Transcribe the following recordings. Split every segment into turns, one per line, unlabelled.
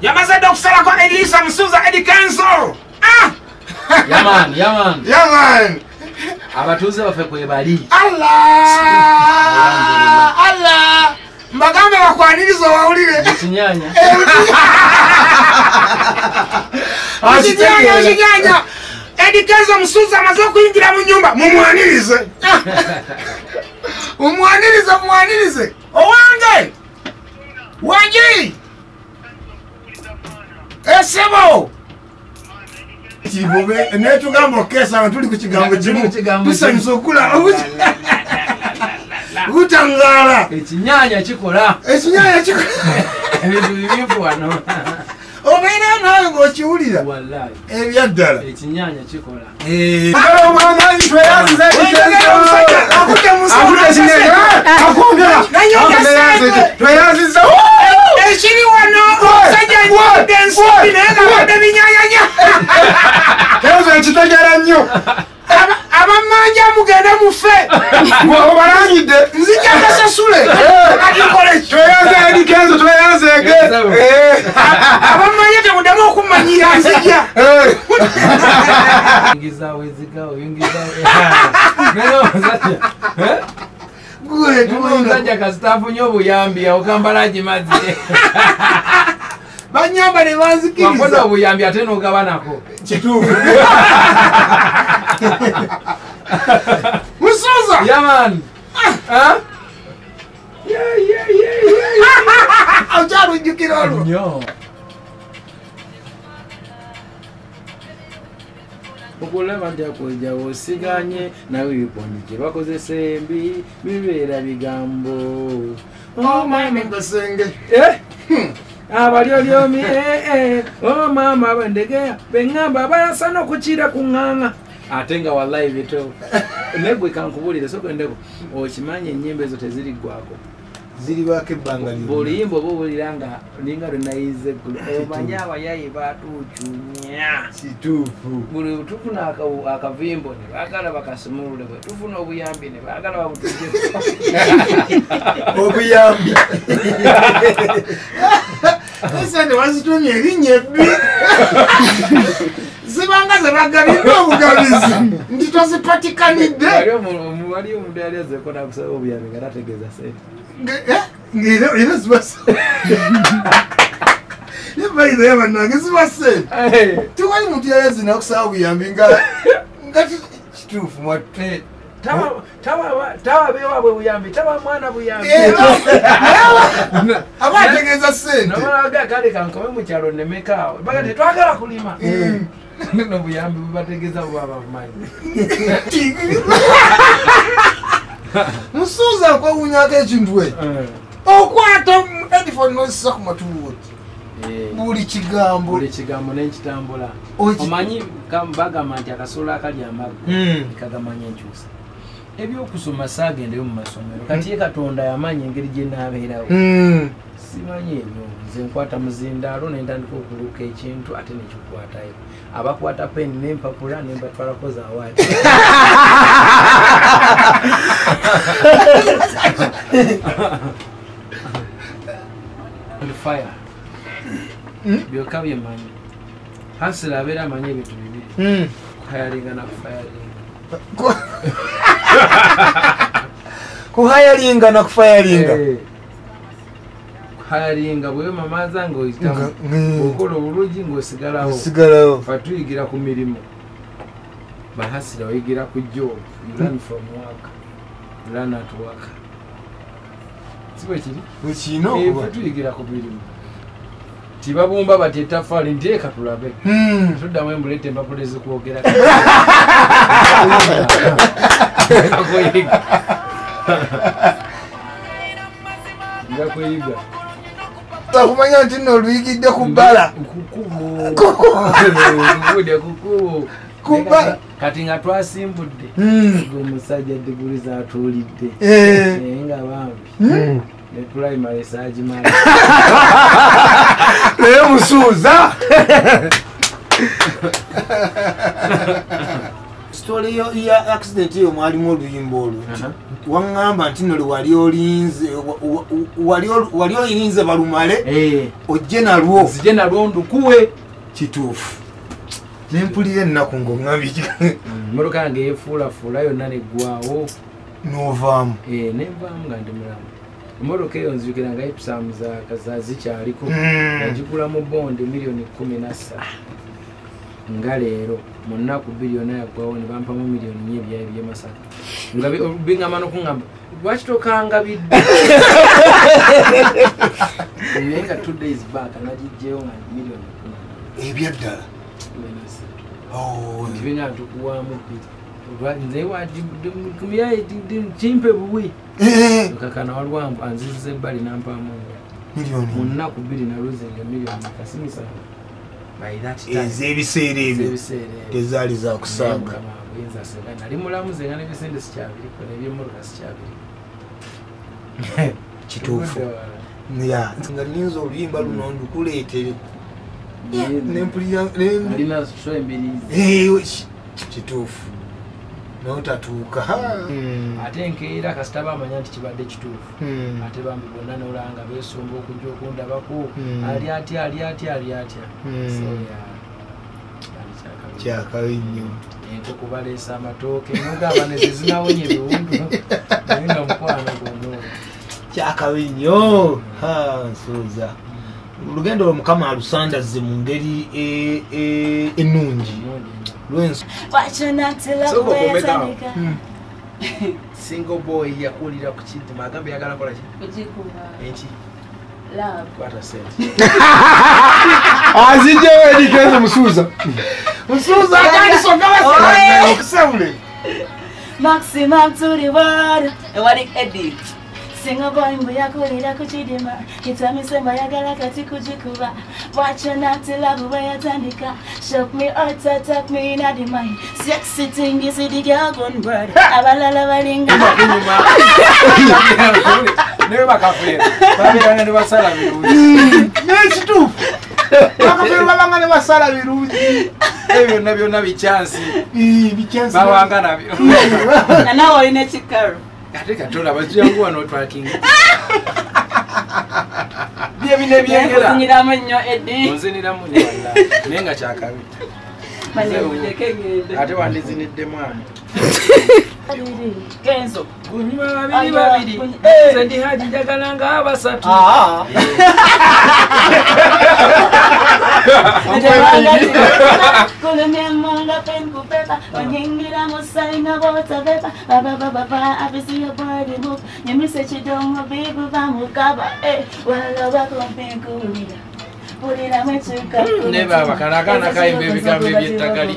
Yamaze dokusala kwa Elisa Msuza Edi Kenzo. Yaman.
Abatuze bafe kwebali.
Allah. Magambe bakwanirizo wawulire.
Ekinyanya.
Ekinyanya. Edi Kenzo Msuza amaze kuyingira mu nyumba mumwanirize. Mumwanirize. Owange. Wangi. Esebo. Tibobe netu gambo kesa tuli ku kigambo kimu. Tusanyuso kula. Utangala.
Ekinyanya kikola. Ebintu bibifu wano.
Obeera nawe ng'okiwulira.
Wallahi.
Ebyaddala.
Ekinyanya kikola.
Mwana ntwe yazize Kenzo. Ekiri wano omusajja anyidde ensimbi naye nga badde binyanyanya.
Kenzo ekitegera nnyo.
Abamanja mugende mufe.
Obalangidde.
Nzija kasasule.
Tweyaze Edi Kenzo tweyazeege.
Abamanja temuddamu okumanyira nzija.
Omusajja kasitaafu nnyo obuyambi okambala gimazi.
Banyamba ne banzikiriza.
Wafuna obuyambi ate n'ogabanako.
Kituufu. Musuza.
Yaman.
Okyalujjukira olwo.
Nnyo. Okulaba nti akujja osiganye nawe ebipondi gye bakozesa embi bibeera bigambo.
Omwami Kasenge.
Abalyolyomi maama bandegeya beŋŋamba bayasana okukira ku ŋŋaŋa ate nga wallahi bito negwe kankubulire sokendeko okimanyi ennyimba ezo teziriggwako
ziribaako ebbanga
buliyimba oba obulira nga ninga lwe nayize eggulu omanyi abayayi batuucunya
kituufu
buli tufuna akavimbo ne baagala bakasumulule bwe tufuna obuyambi ne baagala babutujjeko
obuyambi esente bazitumye erinnya ebbi zibanga ze bagabidde obugabizi nti tozipatikanidde
waliyo omuntu yali azeeko nakusaba obuyambi nga tategeeza sente
ng'era ziba nebayira yabannange ziba sente tiwali muntu yali azina okusaba obuyambi nga kituufu mwatte
tawa bewaabwe buyambi tawa mwana buyambi
aba ategeeza sente
nomalaga kale kankome mu kyalo nemekaawe baga tetwagala kulima nobuyambi bubategeeza bwaba bumanyi
musuuza okwewuunyako ekintu ekyo okwata headphone n'ozisa ku matubuuti buli kigambo
n'ekitambula omanyi bagamba nti akasolo akali amagu kagamanya enkyusa ebyokusoma saagendeyo mu masomero kati ye Katonda yamanyi engeri gye naabeerawo simanyi ebyo nze nkwata muzindaalo nentandika okuluka ekintu ate nekikwatayo abakwata peni n'empapula nembatwalako zawaati fire byokka byemanyi hasira abeera amanyi ebintu bibiri kuhayalinga nakufayalinga
kuhayalinga nakufayalinga
kuhayalinga bweyo mama zange oyitamu okola obulungi ng'osigalawo fatuyigira ku mirimu bahasira oyigira ku job you learn from work you learn at work sibwe kiri fatuyigira ku mirimu tibabumba bati ettaffaali nteeka tulabe tuddamu embulete empapula ezikuwogera nga kweyiga
takumanya nti nno oluyigidde ku bbala
kukubo kati nga twasimbudde omusajja diguli zatuulidde nga bambi neprimary sagimala
naye musuuza
story ya accident yo mwalimu oluyimba olwo waŋŋamba nti nno wali olinze balumale ojje nalwo
ndukuwe
kituufu nempulira ennaku ng'oŋŋambiki
emmotoka yange yefuulafuula yonna neggwawo
novaamu
nenvaamu nga ndi mulamu emmotoka eyo nzijukira nga episamuza zikyaliko nagigula mu bondi $1,13,000 nga leero mu nnaku 2 yonna yaggwawo ne bampamu $1,000,000 ebyayo by'Emasaka nga biŋŋamba n'okuŋŋamba lwaki tokanga bidde naye nga 2 days back nagijjeyo nga $1,13,000
ebyaddala
ntibenga ntukuwamu nze kimpe buwi kakana walwambu anziziza ebbali nampamu mu nnaku 2 naluzinga $1,000,000 kasimisana
ez'ebiseera ebyo tezaali zakusanga
nali mulamuze nga nebisente sikyabiriko nebyemmotoka sikyabiriko
kituufu nga ninza oluyimba luno ndukuleetere
alina so embirizi
kituufu notatuuka
ate nkeera kasita bamanya nti kibadde kituufu ate bambi bonna nolanga besomba okujja okundabako ali atya
kyakabi nnyo
enkoko baleesa amatooke nogamba nezezinawonya ebiwundu naye nga mukwano gono
kyakabi nnyo nsuuza olugendo lwo mukama alusandaze mu ngeri ennungi
single boy yakulira ku kidima agambe yagala kola ki kwata sente
azijjewo eri Kenzo musuuza
okusabule
maximum to the world ewali edit single boy mbuyakulira ku kidima kitamisema bayagala kati kujikuba watcha not to love where yatandika shock me or attack me in the mind sexy thing is the girl gone bird abalala balinga
newe bakafera babiranga ne basala birungi
nekituufu bakafera babanga ne basala birungi
ebyo byonna bichansi bawanga nabyo
nawe olina ekikaro
ate katola baziyanguwa n'otwakinga byebine byengera
kunyiramu nnyo Eddie
onziniramu nnyo walla naye nga kyakabi ate wandizinidde mwana
Kenzo
kunyuma babiri nze ndi haji njagala nga abasatu
kulumyemonga pen kupepa onyingira musaina bota pepa baba abisi your body move nyemise chidongo bibu bamukaba wala bakompenkulira pulira mechuka
neba bakanakana kaimbe bigambo byettakali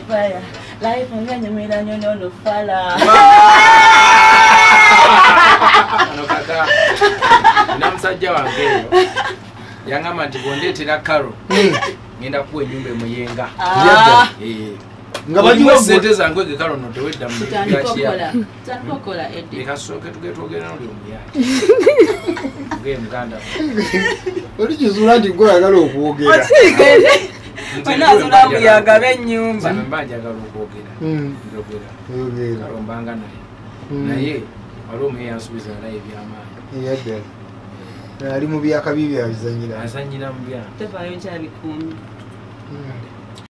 life nganyumira nyono no fala
ano kaka namusajja wange yangamba nti bondetera karo ngenda kuwa ennyumba emuyenga
nga
bajiwa sente zange ge karo no tewedda mu
tankokola Eddie
ekasooke tugetwogera noli omuyaji ge muganda
olikizula nti gweyagala okwogera
Wanazula muyaga b'ennyumba.
Mba njagala okwogera. Njogera. Kalombanga naye waliwo omuye yansuubiza naye ebyamaanyi.
Ali mu byakabi byabizanyira.
Azanyira mu byama.
Tevaayo nkyabikuumi.